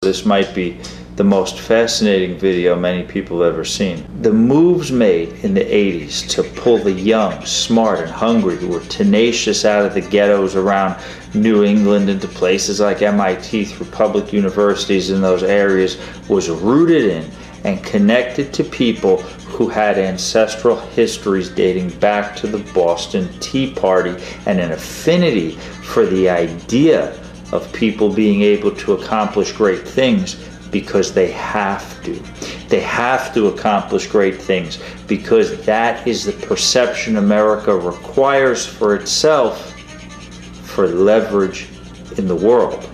This might be the most fascinating video many people have ever seen. The moves made in the 80s to pull the young, smart, and hungry who were tenacious out of the ghettos around New England into places like MIT through public universities in those areas was rooted in and connected to people who had ancestral histories dating back to the Boston Tea Party and an affinity for the idea of people being able to accomplish great things because they have to. They have to accomplish great things because that is the perception America requires for itself for leverage in the world.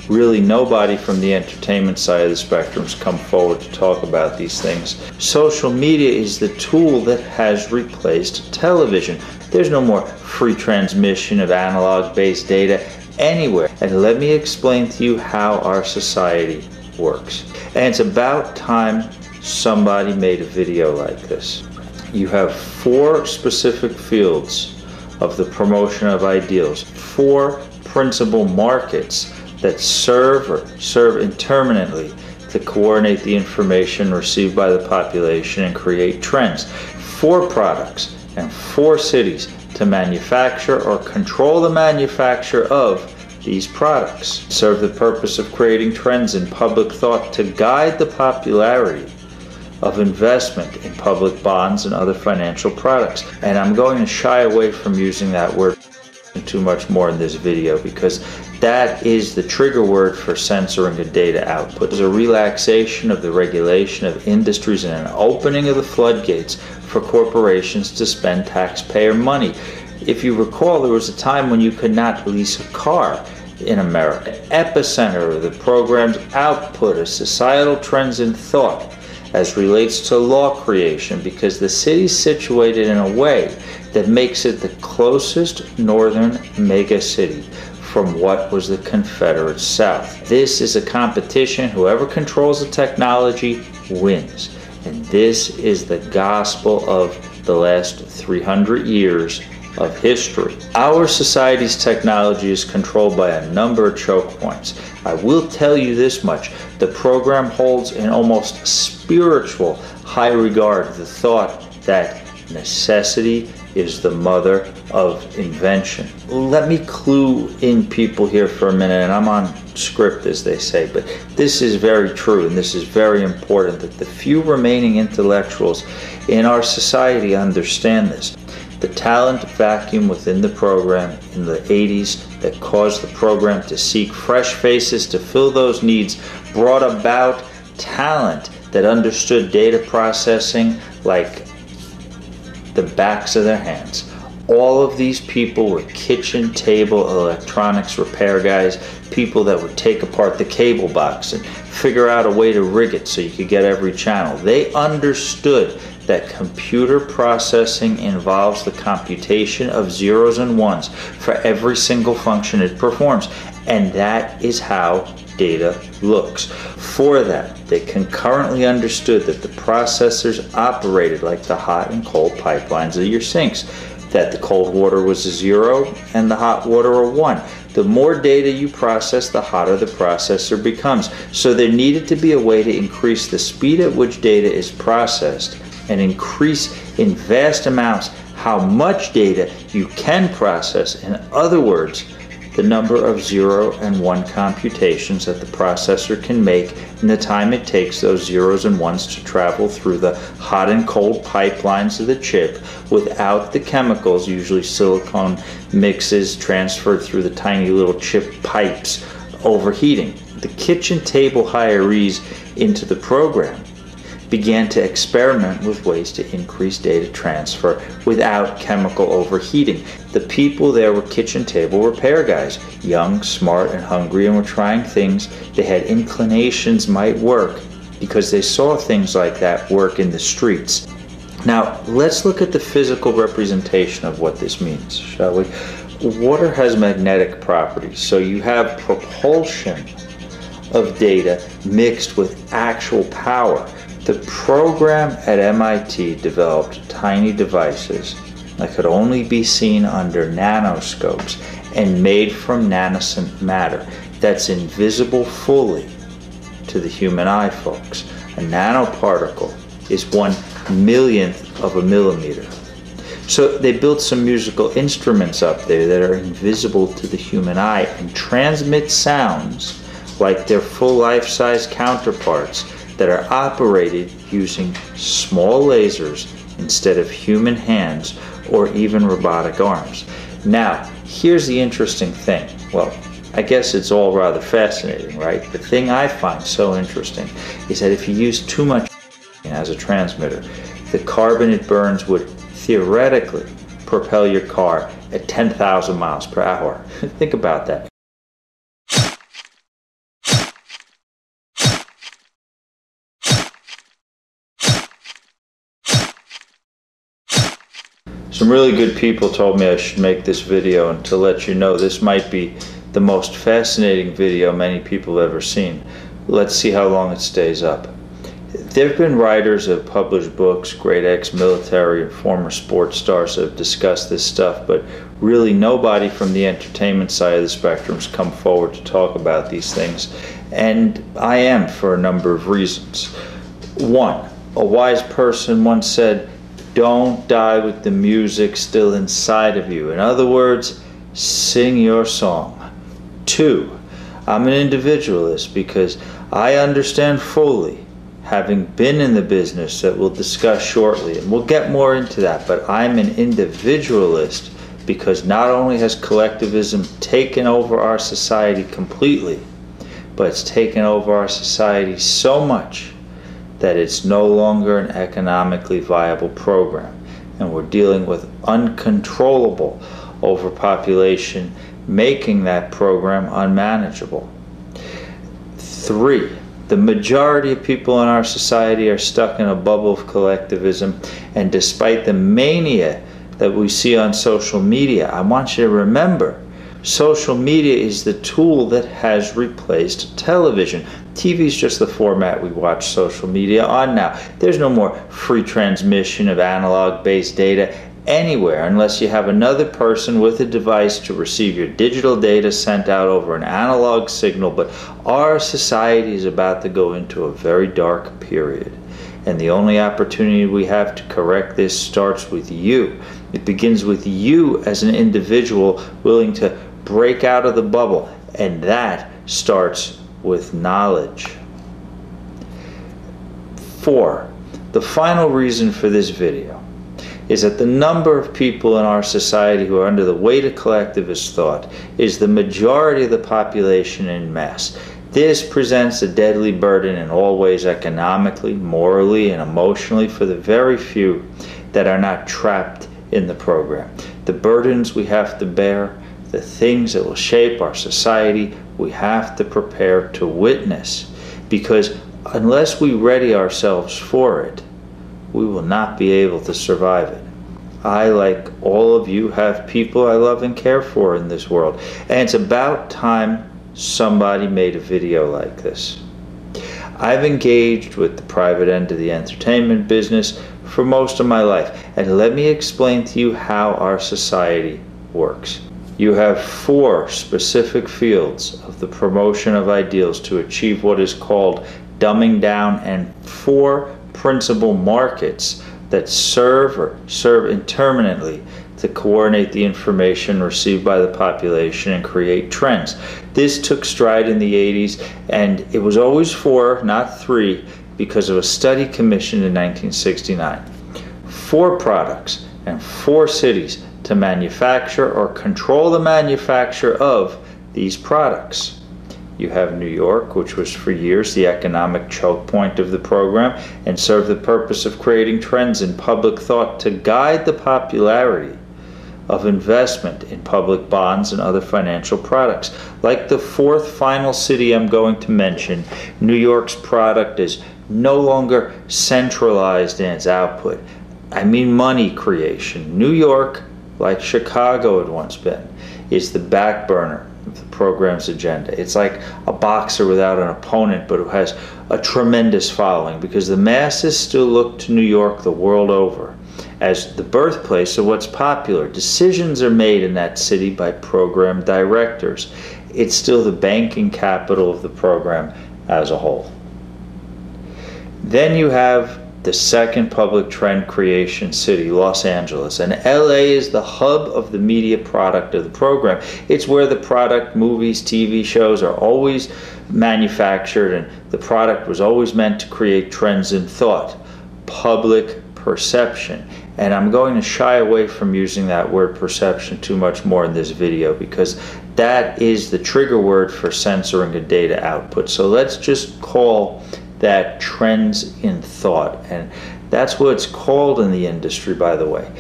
Really, nobody from the entertainment side of the spectrum has come forward to talk about these things. Social media is the tool that has replaced television. There's no more free transmission of analog-based data anywhere. And let me explain to you how our society works. And it's about time somebody made a video like this. You have 4 specific fields of the promotion of ideals, 4 principal markets that serve intermittently to coordinate the information received by the population and create trends. 4 products and 4 cities to manufacture or control the manufacture of these products. Serve the purpose of creating trends in public thought to guide the popularity of investment in public bonds and other financial products. And I'm going to shy away from using that word too much more in this video because that is the trigger word for censoring the data output. There's a relaxation of the regulation of industries and an opening of the floodgates for corporations to spend taxpayer money. If you recall, there was a time when you could not lease a car in America. The epicenter of the program's output of societal trends in thought as relates to law creation because the city's situated in a way that makes it the closest northern mega city from what was the Confederate South. This is a competition. Whoever controls the technology wins. And this is the gospel of the last 300 years of history. Our society's technology is controlled by a number of choke points. I will tell you this much. The program holds in almost spiritual high regard the thought that necessity is the mother of invention. Let me clue in people here for a minute, and I'm on script as they say, but this is very true and this is very important that the few remaining intellectuals in our society understand this. The talent vacuum within the program in the 80s that caused the program to seek fresh faces to fill those needs brought about talent that understood data processing like the backs of their hands. All of these people were kitchen table electronics repair guys, people that would take apart the cable box and figure out a way to rig it so you could get every channel. They understood that computer processing involves the computation of zeros and ones for every single function it performs, and that is how data looks. For that, they concurrently understood that the processors operated like the hot and cold pipelines of your sinks, that the cold water was a 0 and the hot water a 1. The more data you process, the hotter the processor becomes. So there needed to be a way to increase the speed at which data is processed and increase in vast amounts how much data you can process. In other words, the number of 0 and 1 computations that the processor can make in the time it takes those zeros and ones to travel through the hot and cold pipelines of the chip without the chemicals, usually silicone mixes transferred through the tiny little chip pipes, overheating. The kitchen table hirees into the program began to experiment with ways to increase data transfer without chemical overheating. The people there were kitchen table repair guys, young, smart, and hungry, and were trying things they had inclinations might work because they saw things like that work in the streets. Now, let's look at the physical representation of what this means, shall we? Water has magnetic properties, so you have propulsion of data mixed with actual power. The program at MIT developed tiny devices that could only be seen under nanoscopes and made from nanoscant matter that's invisible fully to the human eye, folks. A nanoparticle is 1/1,000,000th of a millimeter. So they built some musical instruments up there that are invisible to the human eye and transmit sounds like their full life-size counterparts that are operated using small lasers instead of human hands or even robotic arms. Now, here's the interesting thing. Well, I guess it's all rather fascinating, right? The thing I find so interesting is that if you use too much as a transmitter, the carbon it burns would theoretically propel your car at 10,000 miles per hour. Think about that. Some really good people told me I should make this video and to let you know this might be the most fascinating video many people have ever seen. Let's see how long it stays up. There have been writers who have published books, great ex-military and former sports stars have discussed this stuff, but really nobody from the entertainment side of the spectrum has come forward to talk about these things, and I am for a number of reasons. One, a wise person once said, "Don't die with the music still inside of you." In other words, sing your song. Two, I'm an individualist because I understand fully, having been in the business that we'll discuss shortly, and we'll get more into that, but I'm an individualist because not only has collectivism taken over our society completely, but it's taken over our society so much that it's no longer an economically viable program, and we're dealing with uncontrollable overpopulation, making that program unmanageable. Three, the majority of people in our society are stuck in a bubble of collectivism, and despite the mania that we see on social media, I want you to remember, social media is the tool that has replaced television. TV is just the format we watch social media on now. There's no more free transmission of analog-based data anywhere unless you have another person with a device to receive your digital data sent out over an analog signal. But our society is about to go into a very dark period, and the only opportunity we have to correct this starts with you. It begins with you as an individual willing to break out of the bubble, and that starts with knowledge. Four, the final reason for this video is that the number of people in our society who are under the weight of collectivist thought is the majority of the population en masse. This presents a deadly burden in all ways, economically, morally, and emotionally, for the very few that are not trapped in the program. The burdens we have to bear, the things that will shape our society, we have to prepare to witness, because unless we ready ourselves for it, we will not be able to survive it. I, like all of you, have people I love and care for in this world, and it's about time somebody made a video like this. I've engaged with the private end of the entertainment business for most of my life, and let me explain to you how our society works. You have four specific fields of the promotion of ideals to achieve what is called dumbing down, and four principal markets that serve intermittently to coordinate the information received by the population and create trends. This took stride in the 80s, and it was always four, not three, because of a study commissioned in 1969. Four products and four cities to manufacture or control the manufacture of these products. You have New York, which was for years the economic choke point of the program and served the purpose of creating trends in public thought to guide the popularity of investment in public bonds and other financial products. Like the fourth final city I'm going to mention, New York's product is no longer centralized in its output. I mean money creation. New York, like Chicago had once been, is the back burner of the program's agenda. It's like a boxer without an opponent, but who has a tremendous following, because the masses still look to New York the world over as the birthplace of what's popular. Decisions are made in that city by program directors. It's still the banking capital of the program, as a whole. Then you have the second public trend creation city, Los Angeles. And LA is the hub of the media product of the program. It's where the product, movies, TV shows are always manufactured, and the product was always meant to create trends in thought, public perception. And I'm going to shy away from using that word perception too much more in this video, because that is the trigger word for censoring a data output. So let's just call that trends in thought, and that's what it's called in the industry, by the way.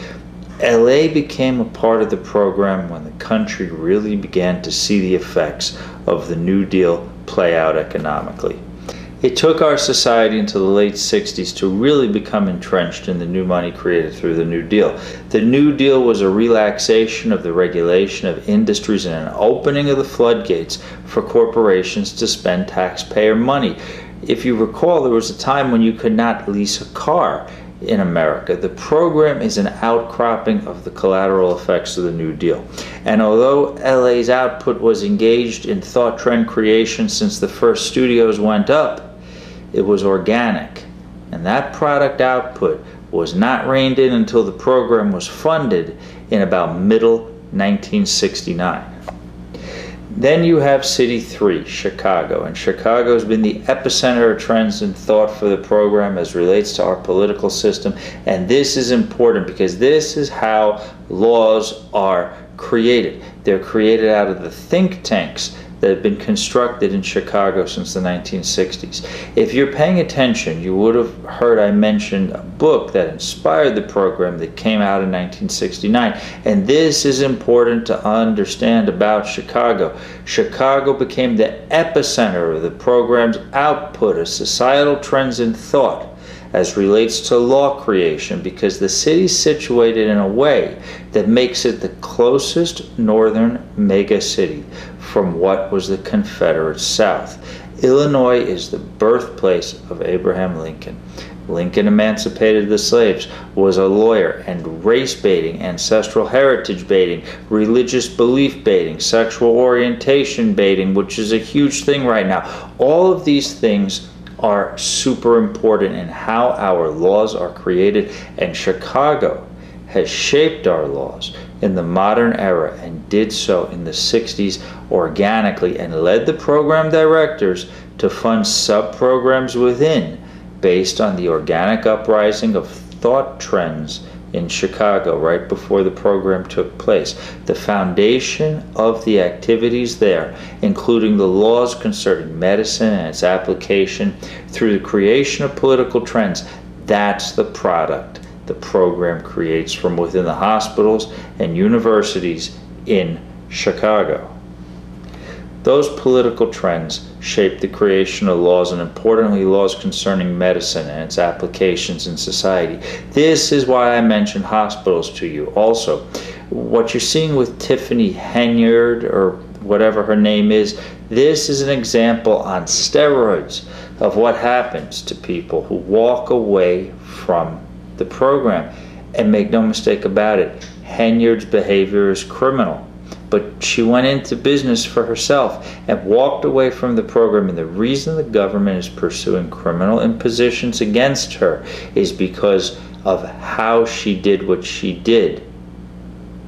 LA became a part of the program when the country really began to see the effects of the New Deal play out economically. It took our society into the late 60s to really become entrenched in the new money created through the New Deal. The New Deal was a relaxation of the regulation of industries and an opening of the floodgates for corporations to spend taxpayer money. If you recall, there was a time when you could not lease a car in America. The program is an outcropping of the collateral effects of the New Deal. And although LA's output was engaged in thought trend creation since the first studios went up, it was organic. And that product output was not reined in until the program was funded in about middle 1969. Then you have City 3, Chicago, and Chicago has been the epicenter of trends and thought for the program as relates to our political system. And this is important because this is how laws are created. They're created out of the think tanks that have been constructed in Chicago since the 1960s. If you're paying attention, you would have heard I mentioned a book that inspired the program that came out in 1969. And this is important to understand about Chicago. Chicago became the epicenter of the program's output of societal trends in thought as relates to law creation, because the city's situated in a way that makes it the closest northern mega city from what was the Confederate South. Illinois is the birthplace of Abraham Lincoln. Lincoln emancipated the slaves, was a lawyer, and race baiting, ancestral heritage baiting, religious belief baiting, sexual orientation baiting, which is a huge thing right now. All of these things are super important in how our laws are created, and Chicago has shaped our laws in the modern era and did so in the 60s organically, and led the program directors to fund sub-programs within based on the organic uprising of thought trends in Chicago right before the program took place. The foundation of the activities there, including the laws concerning medicine and its application through the creation of political trends, that's the product the program creates from within the hospitals and universities in Chicago. Those political trends shape the creation of laws, and importantly, laws concerning medicine and its applications in society. This is why I mentioned hospitals to you. Also, what you're seeing with Tiffany Henyard, or whatever her name is, this is an example on steroids of what happens to people who walk away from the program. And make no mistake about it, Henyard's behavior is criminal. But she went into business for herself and walked away from the program. And the reason the government is pursuing criminal impositions against her is because of how she did what she did,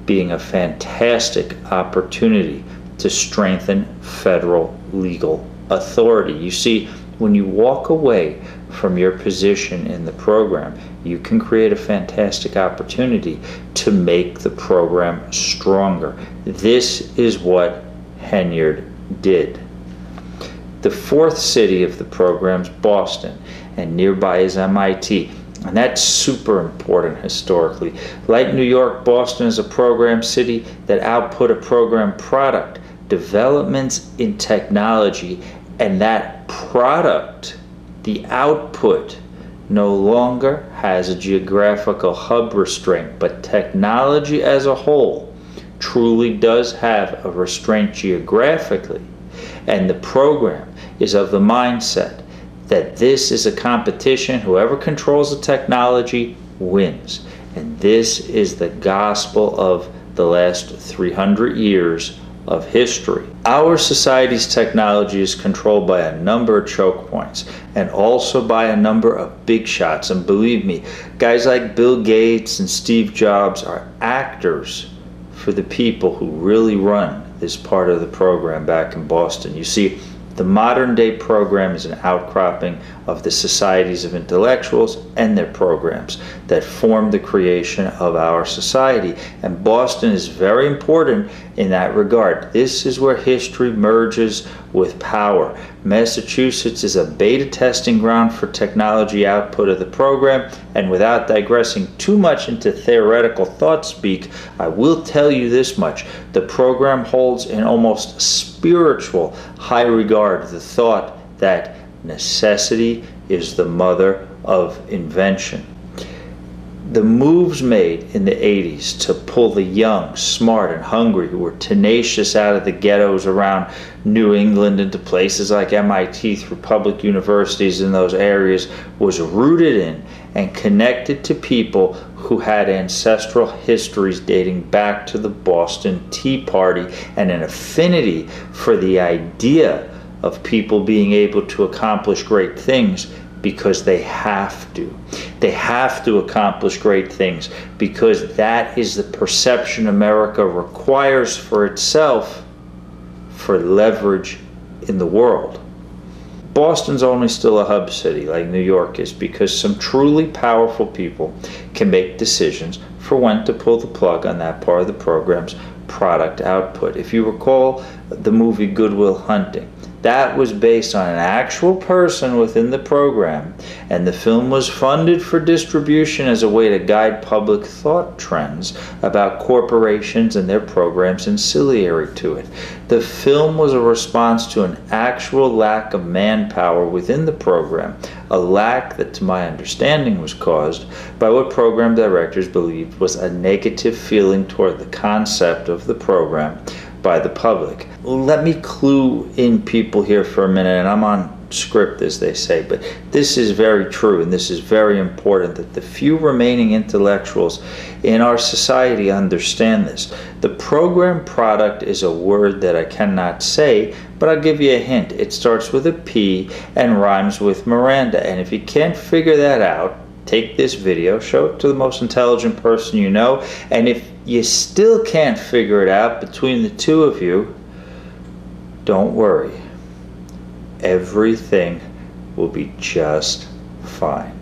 being a fantastic opportunity to strengthen federal legal authority. You see, when you walk away from your position in the program, you can create a fantastic opportunity to make the program stronger. This is what Henyard did. The fourth city of the program is Boston, and nearby is MIT. And that's super important historically. Like New York, Boston is a program city that output a program product, developments in technology, and that product, the output, no longer has a geographical hub restraint, but technology as a whole truly does have a restraint geographically. And the program is of the mindset that this is a competition. Whoever controls the technology wins. And this is the gospel of the last 300 years of history. Our society's technology is controlled by a number of choke points and also by a number of big shots. And believe me, guys like Bill Gates and Steve Jobs are actors for the people who really run this part of the program back in Boston. You see, the modern day program is an outcropping of the societies of intellectuals and their programs that form the creation of our society. And Boston is very important in that regard. This is where history merges with power. Massachusetts is a beta testing ground for technology output of the program, and without digressing too much into theoretical thought speak, I will tell you this much. The program holds in almost spiritual high regard the thought that necessity is the mother of invention. The moves made in the 80s to pull the young, smart, and hungry who were tenacious out of the ghettos around New England into places like MIT through public universities in those areas was rooted in and connected to people who had ancestral histories dating back to the Boston Tea Party and an affinity for the idea of people being able to accomplish great things because they have to. They have to accomplish great things because that is the perception America requires for itself for leverage in the world. Boston's only still a hub city like New York is because some truly powerful people can make decisions for when to pull the plug on that part of the program's product output. If you recall the movie Good Will Hunting, that was based on an actual person within the program, and the film was funded for distribution as a way to guide public thought trends about corporations and their programs ancillary to it. The film was a response to an actual lack of manpower within the program, a lack that, to my understanding, was caused by what program directors believed was a negative feeling toward the concept of the program by the public. Let me clue in people here for a minute, and I'm on script as they say, but this is very true and this is very important that the few remaining intellectuals in our society understand this. The program product is a word that I cannot say, but I'll give you a hint. It starts with a P and rhymes with Miranda, and if you can't figure that out, take this video, show it to the most intelligent person you know, and if you still can't figure it out between the two of you, don't worry. Everything will be just fine.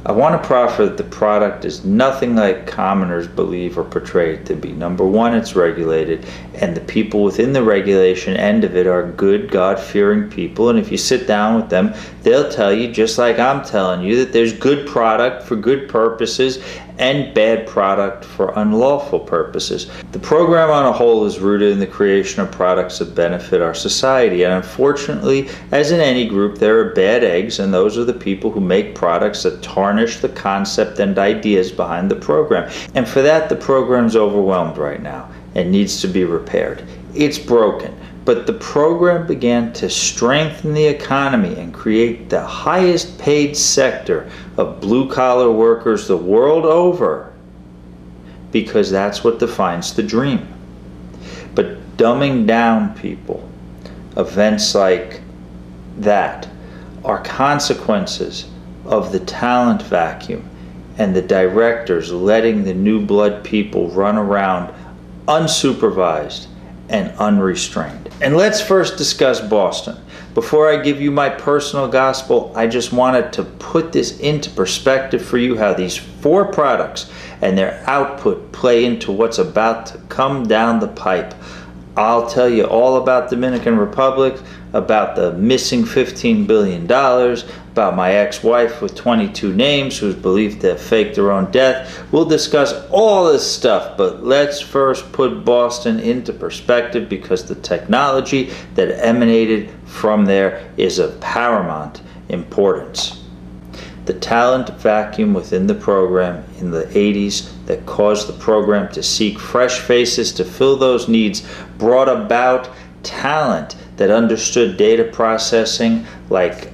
I want to proffer that the product is nothing like commoners believe or portray it to be. Number one, it's regulated, and the people within the regulation end of it are good, God-fearing people, and if you sit down with them, they'll tell you, just like I'm telling you, that there's good product for good purposes and bad product for unlawful purposes. The program on a whole is rooted in the creation of products that benefit our society, and unfortunately, as in any group, there are bad eggs, and those are the people who make products that tarnish the concept and ideas behind the program. And for that, the program's overwhelmed right now and needs to be repaired. It's broken. But the program began to strengthen the economy and create the highest paid sector of blue-collar workers the world over because that's what defines the dream. But dumbing down people, events like that, are consequences of the talent vacuum and the directors letting the new blood people run around unsupervised and unrestrained. And let's first discuss Boston. Before I give you my personal gospel, I just wanted to put this into perspective for you, how these four products and their output play into what's about to come down the pipe. I'll tell you all about Dominican Republic, about the missing $15 billion, about my ex-wife with 22 names who's believed to have faked her own death. We'll discuss all this stuff, but let's first put Boston into perspective because the technology that emanated from there is of paramount importance. The talent vacuum within the program in the 80s that caused the program to seek fresh faces to fill those needs brought about talent that understood data processing like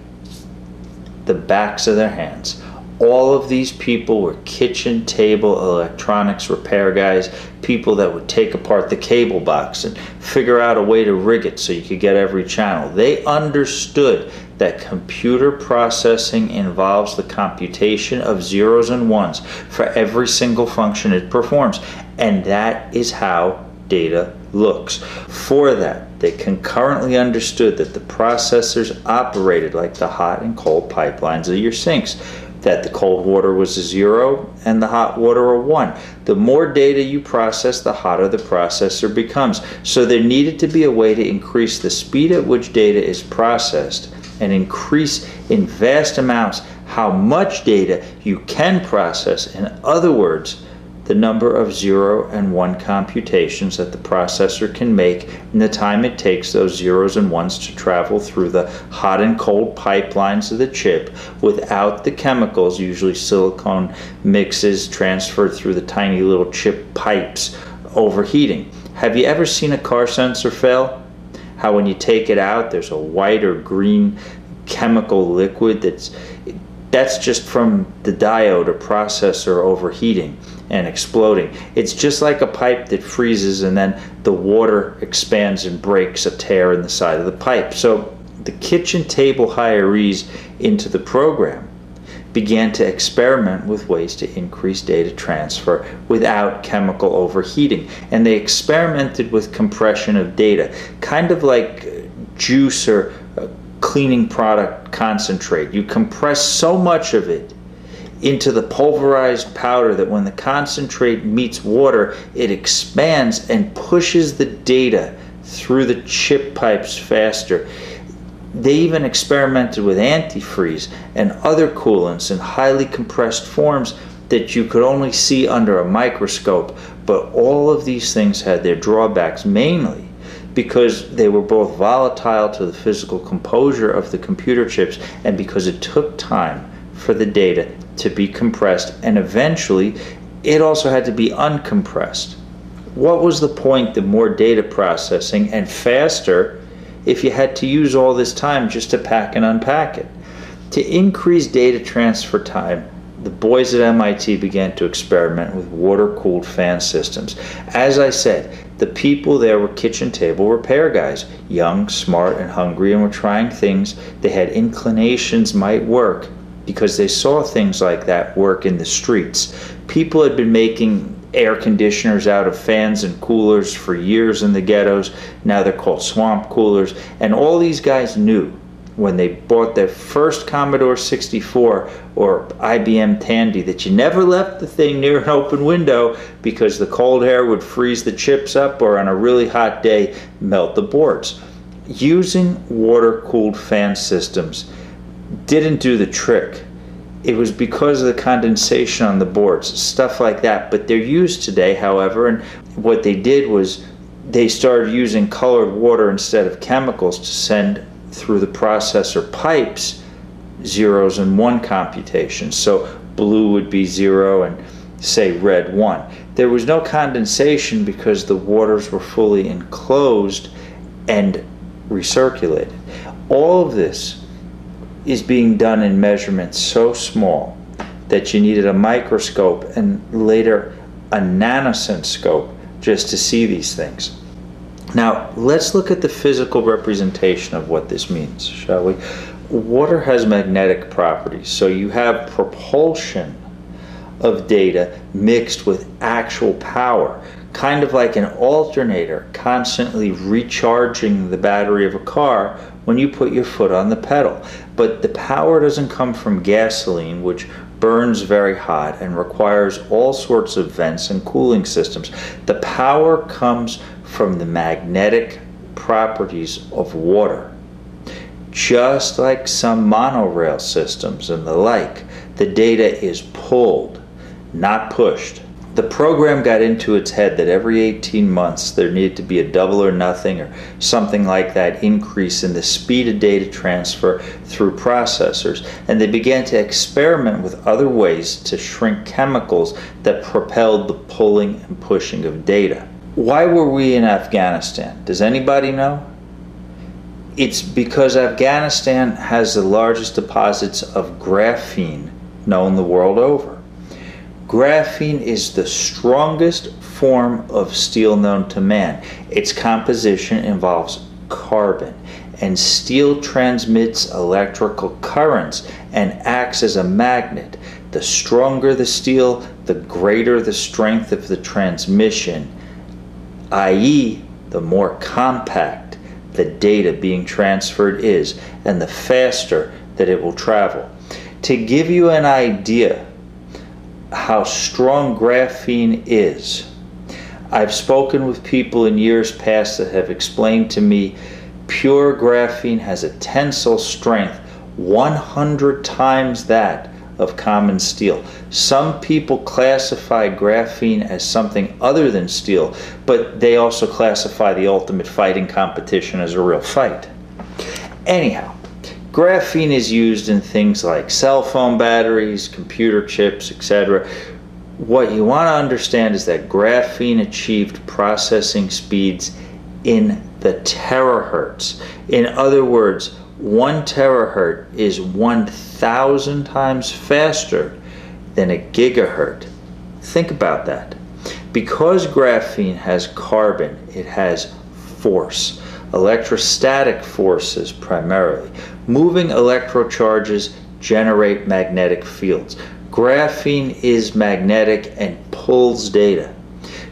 the backs of their hands. All of these people were kitchen table electronics repair guys, people that would take apart the cable box and figure out a way to rig it so you could get every channel. They understood that computer processing involves the computation of zeros and ones for every single function it performs, and that is how data looks. For that, they concurrently understood that the processors operated like the hot and cold pipelines of your sinks, that the cold water was a 0 and the hot water a 1. The more data you process, the hotter the processor becomes. So there needed to be a way to increase the speed at which data is processed and increase in vast amounts how much data you can process. In other words, the number of 0 and 1 computations that the processor can make in the time it takes those zeros and ones to travel through the hot and cold pipelines of the chip without the chemicals, usually silicone mixes transferred through the tiny little chip pipes, overheating. Have you ever seen a car sensor fail? How when you take it out, there's a white or green chemical liquid that's just from the diode or processor overheating and exploding. It's just like a pipe that freezes and then the water expands and breaks a tear in the side of the pipe. So the kitchen table hirees into the program began to experiment with ways to increase data transfer without chemical overheating. And they experimented with compression of data, kind of like juice or cleaning product concentrate. You compress so much of it into the pulverized powder that when the concentrate meets water, it expands and pushes the data through the chip pipes faster. They even experimented with antifreeze and other coolants in highly compressed forms that you could only see under a microscope. But all of these things had their drawbacks, mainly because they were both volatile to the physical composure of the computer chips and because it took time for the data to be compressed, and eventually it also had to be uncompressed. What was the point of more data processing and faster if you had to use all this time just to pack and unpack it? To increase data transfer time, the boys at MIT began to experiment with water-cooled fan systems. As I said, the people there were kitchen table repair guys, young, smart, and hungry, and were trying things they had inclinations might work because they saw things like that work in the streets. People had been making air conditioners out of fans and coolers for years in the ghettos. Now they're called swamp coolers. And all these guys knew when they bought their first Commodore 64 or IBM Tandy that you never left the thing near an open window because the cold air would freeze the chips up or on a really hot day melt the boards. Using water-cooled fan systems didn't do the trick. It was because of the condensation on the boards, stuff like that. But they're used today, however, and what they did was they started using colored water instead of chemicals to send through the processor pipes zeros and one computations. So blue would be 0 and say red 1. There was no condensation because the waters were fully enclosed and recirculated. All of this is being done in measurements so small that you needed a microscope and later a nanoscant scope just to see these things. Now let's look at the physical representation of what this means, shall we? Water has magnetic properties, so you have propulsion of data mixed with actual power, kind of like an alternator constantly recharging the battery of a car when you put your foot on the pedal. But the power doesn't come from gasoline, which burns very hot and requires all sorts of vents and cooling systems. The power comes from the magnetic properties of water. Just like some monorail systems and the like, the data is pulled, not pushed. The program got into its head that every 18 months there needed to be a double or nothing or something like that increase in the speed of data transfer through processors, and they began to experiment with other ways to shrink chemicals that propelled the pulling and pushing of data. Why were we in Afghanistan? Does anybody know? It's because Afghanistan has the largest deposits of graphene known the world over. Graphene is the strongest form of steel known to man. Its composition involves carbon, and steel transmits electrical currents and acts as a magnet. The stronger the steel, the greater the strength of the transmission, i.e., the more compact the data being transferred is, and the faster that it will travel. To give you an idea how strong graphene is, I've spoken with people in years past that have explained to me pure graphene has a tensile strength 100 times that of common steel. Some people classify graphene as something other than steel, but they also classify the ultimate fighting competition as a real fight. Anyhow, graphene is used in things like cell phone batteries, computer chips, etc. What you want to understand is that graphene achieved processing speeds in the terahertz. In other words, 1 terahertz is 1,000 times faster than a gigahertz. Think about that. Because graphene has carbon, it has force, electrostatic forces primarily. Moving electrocharges generate magnetic fields. Graphene is magnetic and pulls data.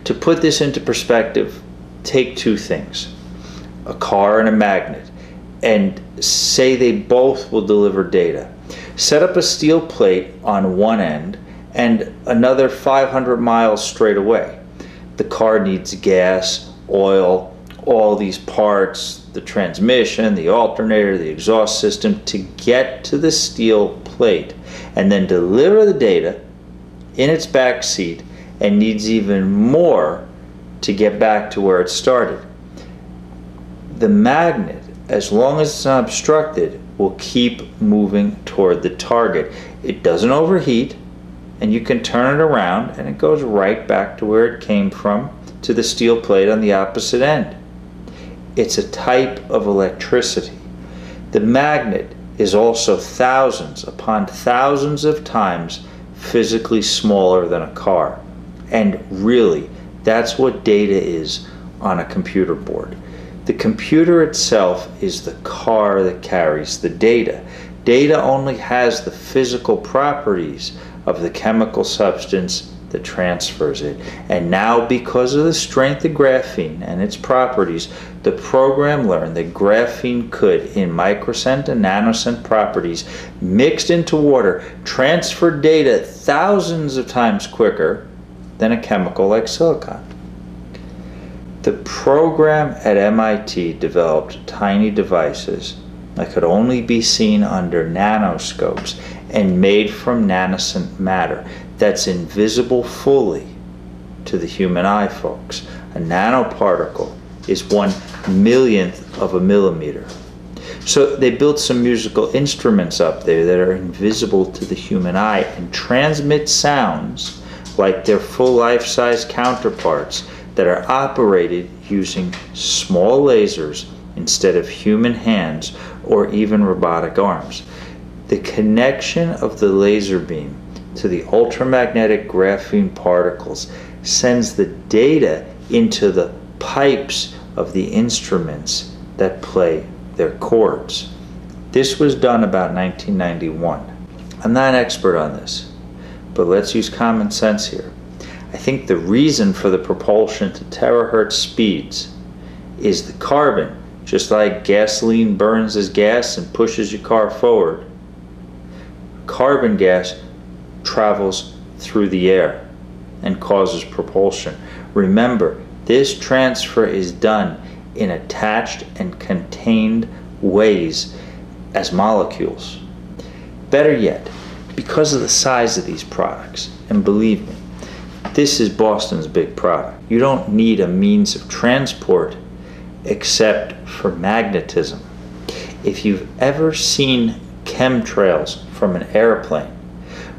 To put this into perspective, take two things, a car and a magnet, and say they both will deliver data. Set up a steel plate on one end and another 500 miles straight away. The car needs gas, oil, all these parts, the transmission, the alternator, the exhaust system to get to the steel plate, and then deliver the data in its back seat, and needs even more to get back to where it started. The magnet, as long as it's not obstructed, will keep moving toward the target. It doesn't overheat, and you can turn it around and it goes right back to where it came from, to the steel plate on the opposite end. It's a type of electricity. The magnet is also thousands upon thousands of times physically smaller than a car. And really, that's what data is on a computer board. The computer itself is the car that carries the data. Data only has the physical properties of the chemical substance that transfers it. And now, because of the strength of graphene and its properties, the program learned that graphene could, in microcent and nanoscent properties, mixed into water, transfer data thousands of times quicker than a chemical like silicon. The program at MIT developed tiny devices that could only be seen under nanoscopes and made from nanoscent matter that's invisible fully to the human eye, folks. A nanoparticle is 1/1,000,000th of a millimeter. So they built some musical instruments up there that are invisible to the human eye and transmit sounds like their full life-size counterparts that are operated using small lasers instead of human hands or even robotic arms. The connection of the laser beam to the ultramagnetic graphene particles sends the data into the pipes of the instruments that play their chords. This was done about 1991. I'm not an expert on this, but let's use common sense here. I think the reason for the propulsion to terahertz speeds is the carbon. Just like gasoline burns as gas and pushes your car forward, carbon gas travels through the air and causes propulsion. Remember, this transfer is done in attached and contained ways as molecules. Better yet, because of the size of these products, and believe me, this is Boston's big product. You don't need a means of transport except for magnetism. If you've ever seen chemtrails from an airplane,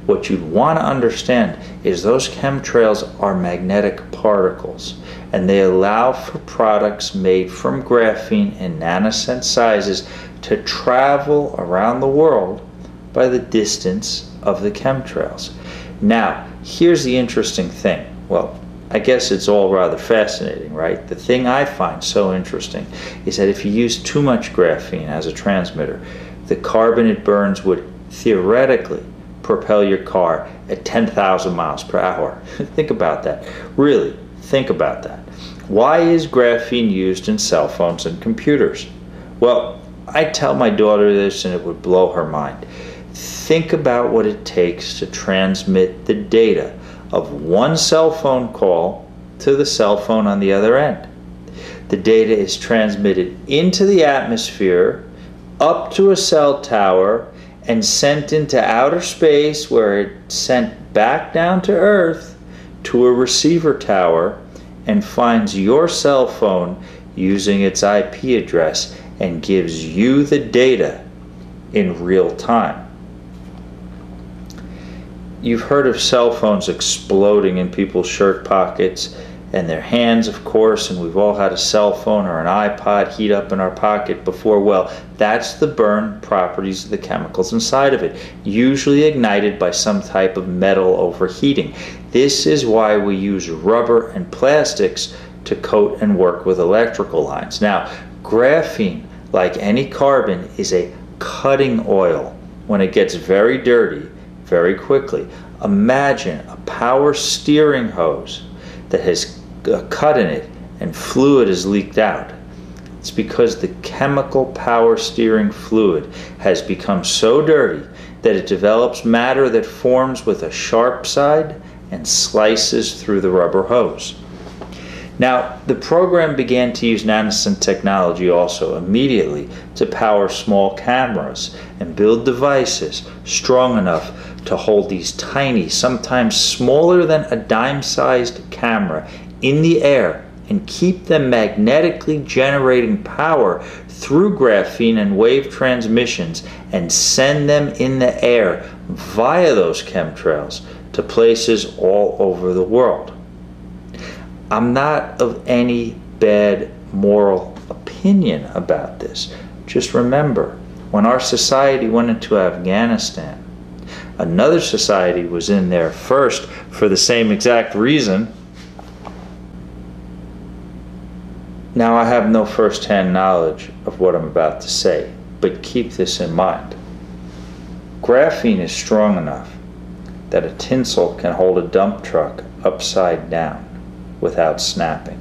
what you'd want to understand is those chemtrails are magnetic particles, and they allow for products made from graphene in nanoscent sizes to travel around the world by the distance of the chemtrails. Now, here's the interesting thing. Well, I guess it's all rather fascinating, right? The thing I find so interesting is that if you use too much graphene as a transmitter, the carbon it burns would theoretically propel your car at 10,000 miles per hour. Think about that. Really, think about that. Why is graphene used in cell phones and computers? Well, I tell my daughter this and it would blow her mind. Think about what it takes to transmit the data of one cell phone call to the cell phone on the other end. The data is transmitted into the atmosphere, up to a cell tower, and sent into outer space, where it's sent back down to Earth to a receiver tower and finds your cell phone using its IP address and gives you the data in real time. You've heard of cell phones exploding in people's shirt pockets and their hands, of course, and we've all had a cell phone or an iPod heat up in our pocket before. Well, that's the burn properties of the chemicals inside of it, usually ignited by some type of metal overheating. This is why we use rubber and plastics to coat and work with electrical lines. Now, graphene, like any carbon, is a cutting oil. When it gets very dirty, very quickly, imagine a power steering hose that has a cut in it and fluid is leaked out. It's because the chemical power steering fluid has become so dirty that it develops matter that forms with a sharp side and slices through the rubber hose. Now, the program began to use nanoscant technology also immediately to power small cameras and build devices strong enough to hold these tiny, sometimes smaller than a dime-sized camera, in the air and keep them magnetically generating power through graphene and wave transmissions and send them in the air via those chemtrails to places all over the world. I'm not of any bad moral opinion about this. Just remember, when our society went into Afghanistan, another society was in there first for the same exact reason. Now, I have no first-hand knowledge of what I'm about to say, but keep this in mind. Graphene is strong enough that a tinsel can hold a dump truck upside down without snapping.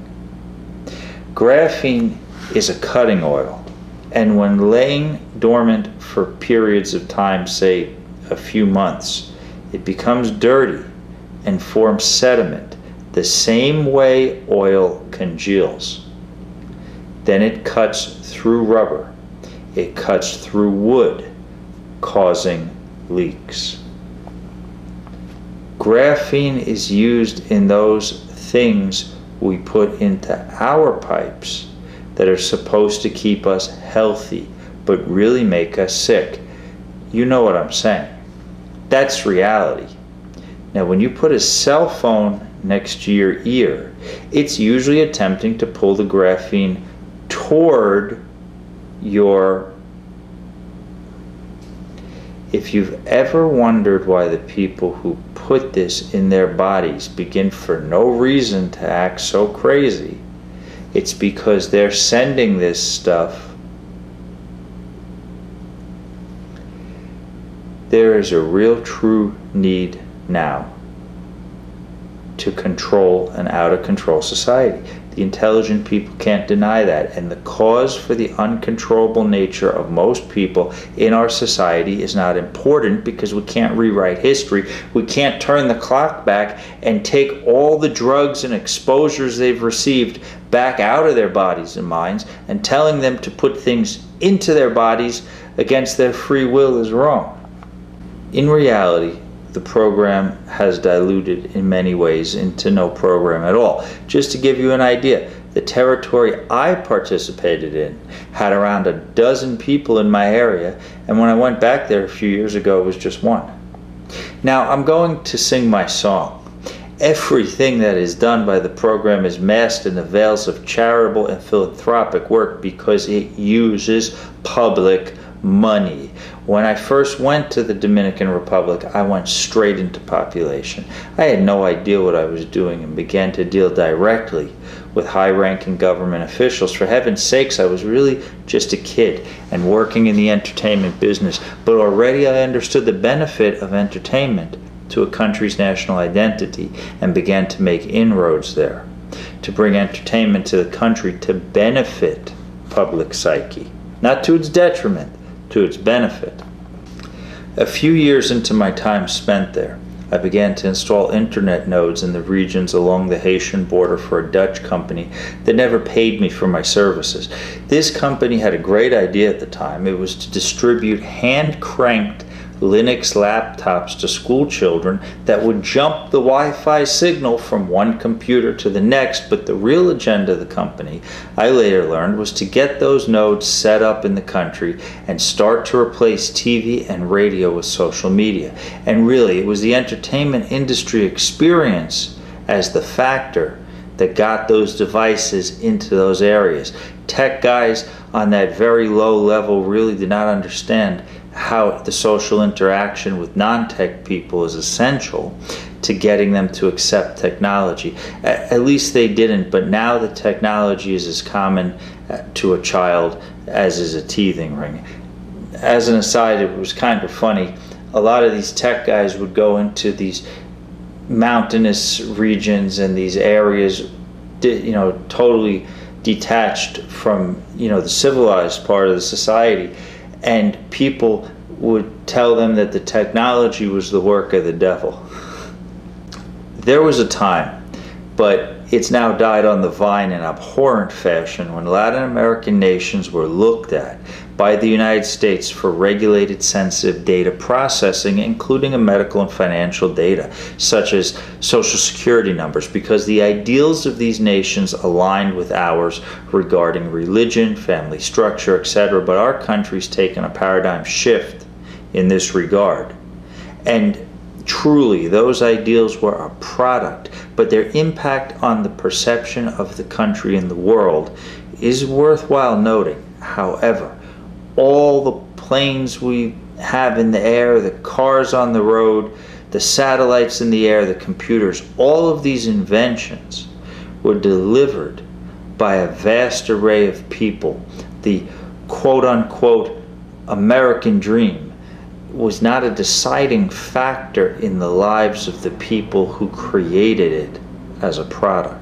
Graphene is a cutting oil, and when laying dormant for periods of time, say a few months, it becomes dirty and forms sediment the same way oil congeals. Then it cuts through rubber, it cuts through wood, causing leaks. Graphene is used in those things we put into our pipes that are supposed to keep us healthy but really make us sick. You know what I'm saying. That's reality. Now, when you put a cell phone next to your ear, it's usually attempting to pull the graphene toward your... If you've ever wondered why the people who put this in their bodies begin for no reason to act so crazy, it's because they're sending this stuff. There is a real true need now to control an out-of-control society. The intelligent people can't deny that, and the cause for the uncontrollable nature of most people in our society is not important, because we can't rewrite history. We can't turn the clock back and take all the drugs and exposures they've received back out of their bodies and minds, and telling them to put things into their bodies against their free will is wrong. In reality, the program has diluted in many ways into no program at all. Just to give you an idea, the territory I participated in had around a dozen people in my area, and when I went back there a few years ago, it was just one. Now, I'm going to sing my song. Everything that is done by the program is masked in the veils of charitable and philanthropic work because it uses public money. When I first went to the Dominican Republic, I went straight into population. I had no idea what I was doing and began to deal directly with high-ranking government officials. For heaven's sakes, I was really just a kid and working in the entertainment business, but already I understood the benefit of entertainment to a country's national identity and began to make inroads there, to bring entertainment to the country to benefit public psyche, not to its detriment, to its benefit. A few years into my time spent there, I began to install internet nodes in the regions along the Haitian border for a Dutch company that never paid me for my services. This company had a great idea at the time. It was to distribute hand-cranked Linux laptops to school children that would jump the Wi-Fi signal from one computer to the next, but the real agenda of the company, I later learned, was to get those nodes set up in the country and start to replace TV and radio with social media. And really, it was the entertainment industry experience as the factor that got those devices into those areas. Tech guys on that very low level really did not understand how the social interaction with non-tech people is essential to getting them to accept technology. At least they didn't, but now the technology is as common to a child as is a teething ring. As an aside, it was kind of funny. A lot of these tech guys would go into these mountainous regions and these areas, totally detached from, the civilized part of the society, and people would tell them that the technology was the work of the devil. There was a time, but it's now died on the vine in abhorrent fashion, when Latin American nations were looked at by the United States for regulated sensitive data processing, including medical and financial data, such as social security numbers, because the ideals of these nations aligned with ours regarding religion, family structure, etc. But our country's taken a paradigm shift in this regard. And truly, those ideals were a product, but their impact on the perception of the country and the world is worthwhile noting. However, all the planes we have in the air, the cars on the road, the satellites in the air, the computers, all of these inventions were delivered by a vast array of people. The quote-unquote American dream was not a deciding factor in the lives of the people who created it as a product.